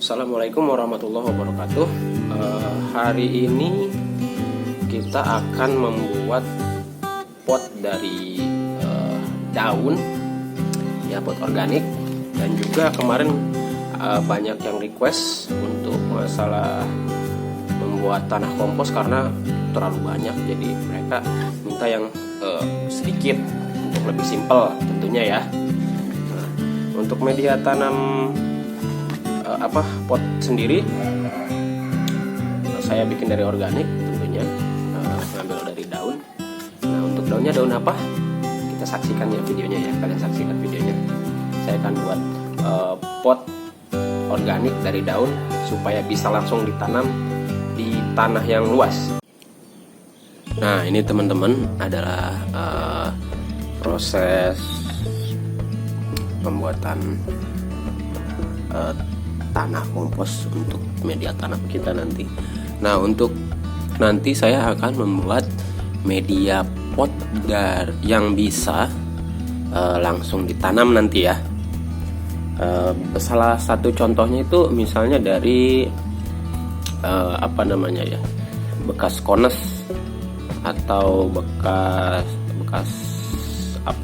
Assalamualaikum warahmatullahi wabarakatuh. Hari ini kita akan membuat pot dari daun, ya, pot organik. Dan juga kemarin banyak yang request untuk masalah membuat tanah kompos karena terlalu banyak, jadi mereka minta yang sedikit untuk lebih simpel tentunya ya. Nah, untuk media tanam pot sendiri saya bikin dari organik tentunya, ngambil dari daun. Nah, untuk daunnya daun apa? Kita saksikan ya videonya ya, kalian saksikan videonya. Saya akan buat pot organik dari daun supaya bisa langsung ditanam di tanah yang luas. Nah, ini teman-teman adalah proses pembuatan tanah kompos untuk media tanam kita nanti. Nah, untuk nanti saya akan membuat media pot yang bisa langsung ditanam nanti ya. Salah satu contohnya itu misalnya dari bekas kones atau bekas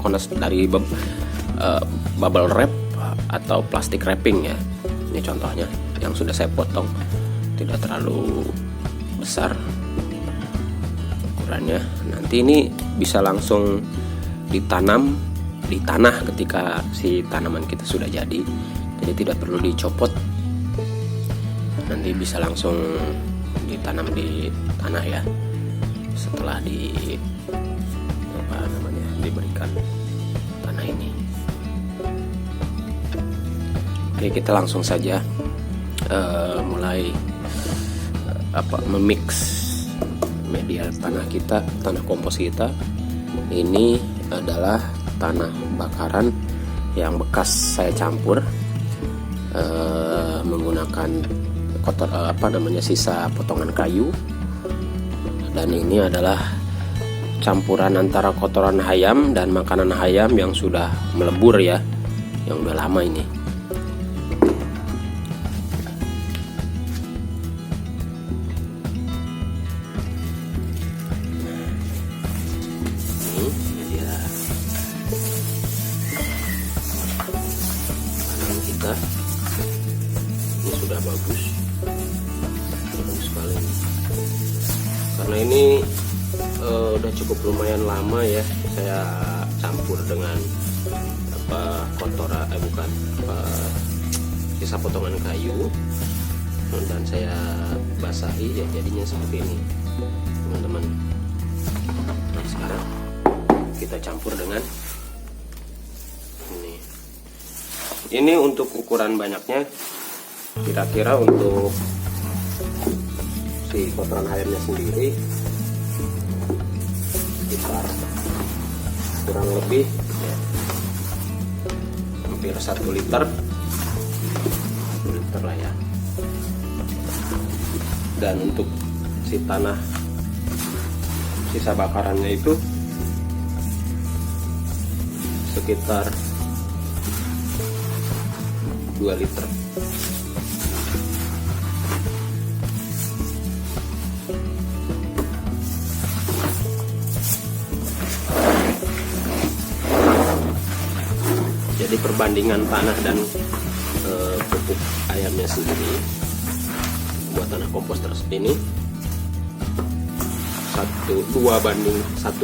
kones dari bubble wrap atau plastik wrapping ya. Ini contohnya yang sudah saya potong, tidak terlalu besar ukurannya. Nanti ini bisa langsung ditanam di tanah ketika si tanaman kita sudah jadi tidak perlu dicopot. Nanti bisa langsung ditanam di tanah ya, setelah diberikan tanah ini. Oke, kita langsung saja mulai memix media tanah kita, tanah kompos kita. Ini adalah tanah bakaran yang bekas saya campur menggunakan sisa potongan kayu. Dan ini adalah campuran antara kotoran ayam dan makanan ayam yang sudah melebur ya, yang udah lama ini. Ini sudah bagus sekali karena ini udah cukup lumayan lama ya saya campur dengan sisa potongan kayu, dan saya basahi ya, jadinya seperti ini teman-teman. Nah, sekarang kita campur dengan ini untuk ukuran banyaknya, kira-kira untuk si kotoran airnya sendiri sekitar kurang lebih ya, hampir 1 liter lah ya. Dan untuk si tanah sisa bakarannya itu sekitar 2 liter. Jadi perbandingan tanah dan pupuk ayamnya sendiri buat tanah kompos tersebut ini 2 banding 1.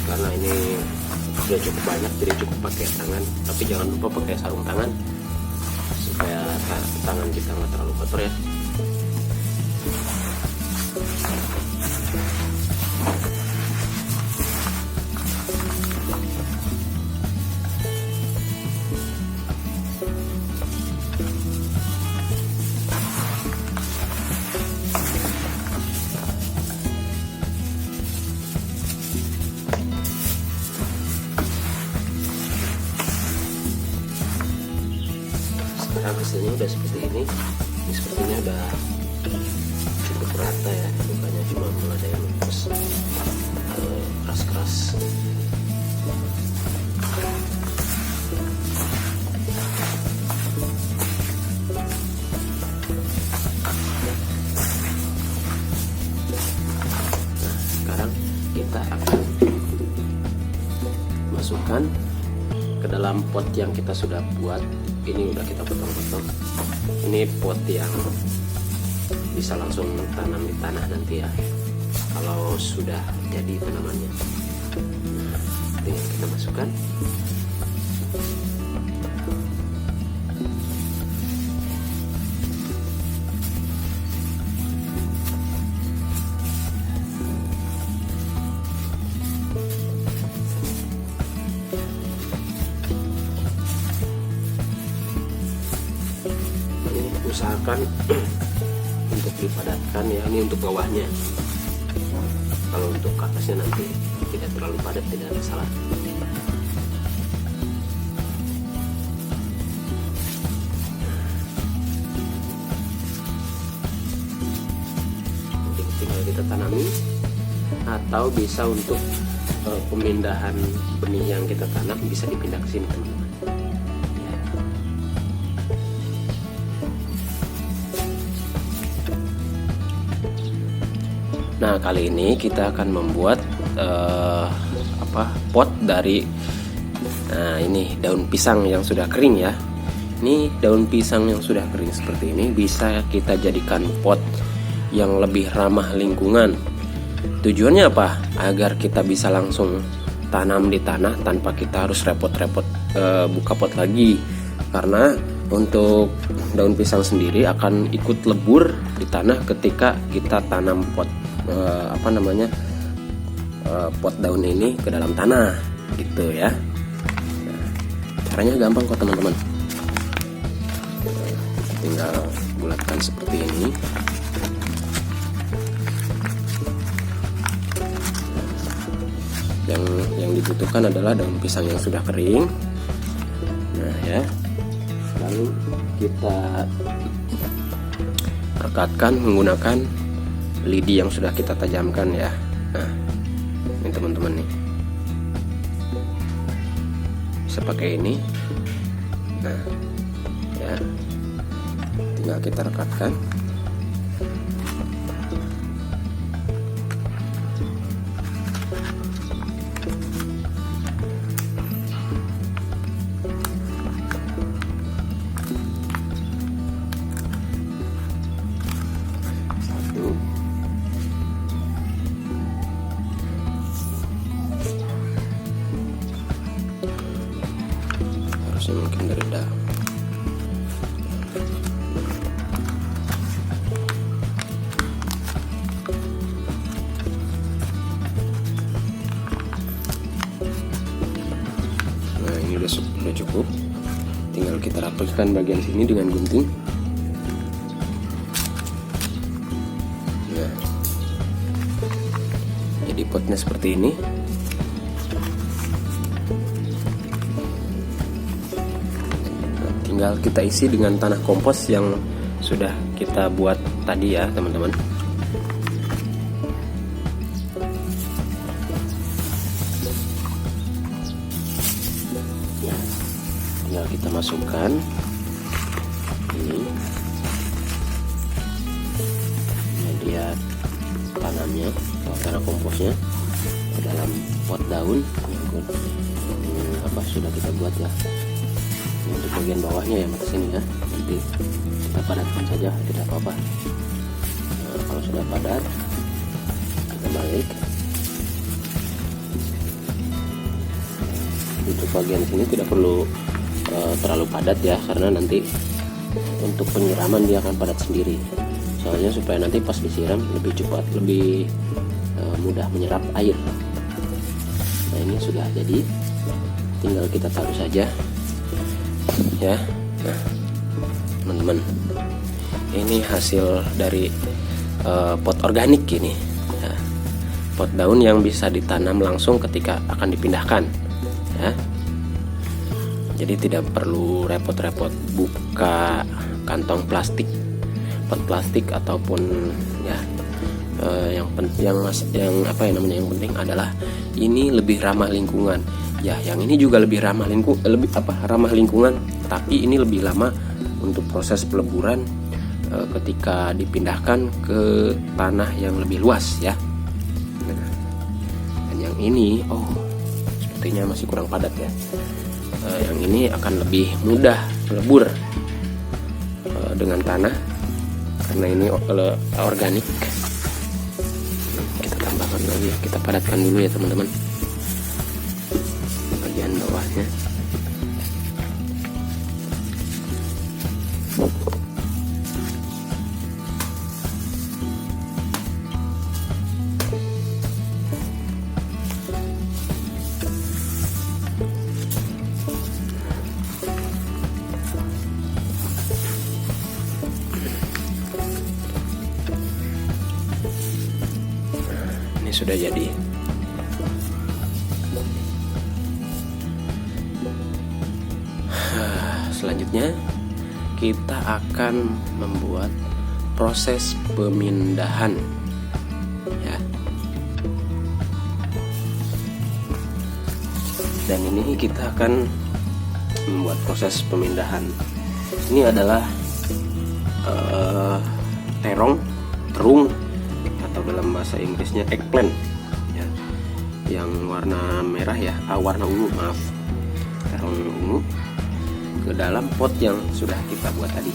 Karena ini sudah cukup banyak, jadi cukup pakai tangan, tapi jangan lupa pakai sarung tangan supaya tangan kita nggak terlalu kotor ya. sekarang hasilnya udah seperti ini. Ini sepertinya udah cukup rata ya, bukannya cuma ada yang keras-keras. Sekarang kita akan masukkan ke dalam pot yang kita sudah buat. Ini udah kita potong-potong. Ini pot yang bisa langsung tanam di tanah nanti ya, kalau sudah jadi tanamannya. Nah, ini kita masukkan. Usahakan untuk dipadatkan ya, ini untuk bawahnya. Kalau untuk ke atasnya nanti tidak terlalu padat, tidak ada masalah. Mungkin tinggal kita tanami, atau bisa untuk pemindahan benih yang kita tanam bisa dipindah ke sini teman-teman. Nah, kali ini kita akan membuat pot dari ini daun pisang yang sudah kering ya. Ini daun pisang yang sudah kering seperti ini bisa kita jadikan pot yang lebih ramah lingkungan. Tujuannya apa? Agar kita bisa langsung tanam di tanah tanpa kita harus repot-repot buka pot lagi. Karena untuk daun pisang sendiri akan ikut lebur di tanah ketika kita tanam pot pot daun ini ke dalam tanah gitu ya. Nah, caranya gampang kok teman-teman. Tinggal bulatkan seperti ini. Yang dibutuhkan adalah daun pisang yang sudah kering. Nah ya, lalu kita rekatkan menggunakan lidi yang sudah kita tajamkan ya. Nah, ini teman-teman nih, bisa pakai ini. Nah ya, tinggal kita rekatkan. Mungkin dari daun. Nah, ini udah cukup. Tinggal kita rapatkan bagian sini dengan gunting. Nah, jadi potnya seperti ini. Tinggal kita isi dengan tanah kompos yang sudah kita buat tadi ya teman-teman. Tinggal kita masukkan ini media tanamnya atau tanah komposnya ke dalam pot daun yang sudah kita buat ya. Untuk bagian bawahnya ya ke sini ya, nanti kita padatkan saja, tidak apa-apa. Nah, kalau sudah padat kita balik. Untuk bagian sini tidak perlu terlalu padat ya, karena nanti untuk penyiraman dia akan padat sendiri. Soalnya supaya nanti pas disiram lebih cepat, lebih mudah menyerap air. Nah, ini sudah jadi, tinggal kita taruh saja ya. Nah teman-teman, ini hasil dari pot organik ini ya. Pot daun yang bisa ditanam langsung ketika akan dipindahkan ya. Jadi tidak perlu repot-repot buka kantong plastik, pot plastik ataupun ya yang yang penting adalah ini lebih ramah lingkungan. Ya, yang ini juga lebih ramah lingkungan, tapi ini lebih lama untuk proses peleburan ketika dipindahkan ke tanah yang lebih luas ya. Nah, dan yang ini sepertinya masih kurang padat ya. Yang ini akan lebih mudah melebur dengan tanah karena ini organik. Kita tambahkan lagi, kita padatkan dulu ya teman-teman bagian bawahnya. Sudah jadi. Selanjutnya kita akan membuat proses pemindahan ya. Dan ini kita akan membuat proses pemindahan. Ini adalah terung atau dalam bahasa Inggrisnya eggplant ya, yang warna merah ya, warna ungu maaf, terung ungu ke dalam pot yang sudah kita buat tadi.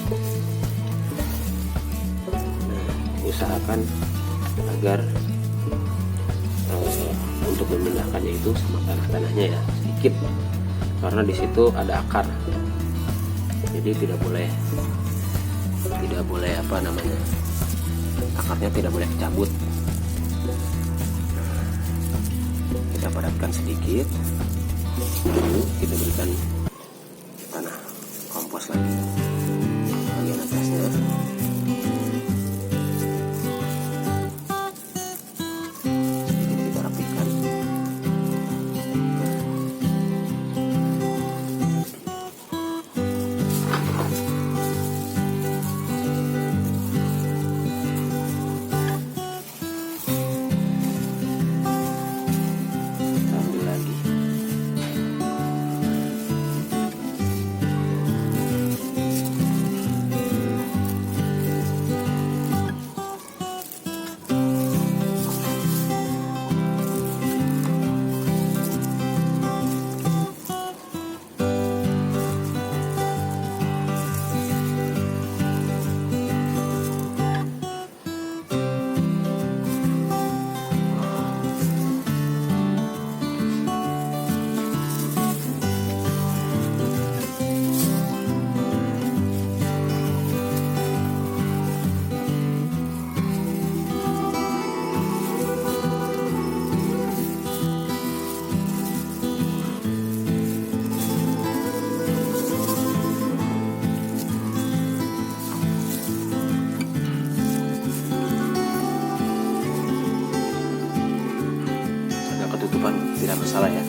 Nah, usahakan agar untuk memindahkannya itu sama tanahnya ya sedikit, karena di situ ada akar, jadi tidak boleh akarnya tidak boleh dicabut. Kita padatkan sedikit, lalu kita berikan tanah kompos lagi bagian atasnya. Sedikit kita rapikan. Tidak masalah ya.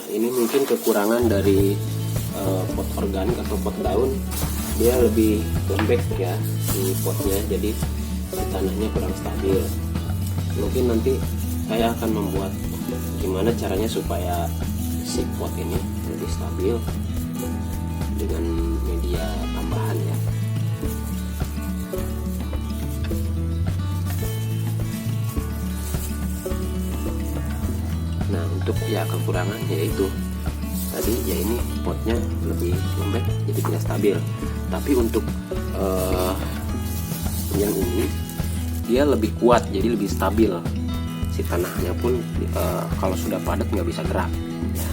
Ini mungkin kekurangan dari pot organik atau pot daun, dia lebih lembek ya di potnya, jadi tanahnya kurang stabil. Mungkin nanti saya akan membuat gimana caranya supaya si pot ini lebih stabil dengan media tambahan ya. Nah, untuk ya kekurangan yaitu tadi ya, ini potnya lebih lembek jadi tidak stabil. Tapi untuk yang ini dia lebih kuat, jadi lebih stabil. Si tanahnya pun kalau sudah padat nggak bisa gerak ya.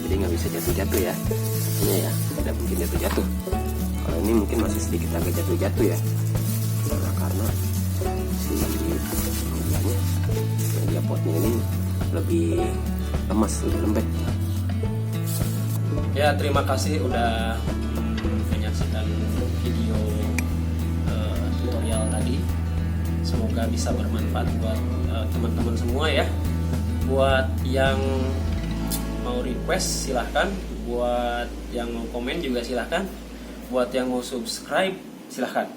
Jadi nggak bisa jatuh-jatuh ya, artinya ya tidak mungkin jatuh-jatuh. Kalau ini mungkin masih sedikit agak jatuh-jatuh ya, karena si media potnya ini lebih lemas, lebih lembek. Ya, terima kasih udah menyaksikan video tutorial tadi. Semoga bisa bermanfaat buat teman-teman semua ya. Buat yang mau request silahkan, buat yang mau komen juga silahkan, buat yang mau subscribe silahkan.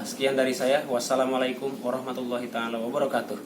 Sekian dari saya. Wassalamualaikum warahmatullahi taala wabarakatuh.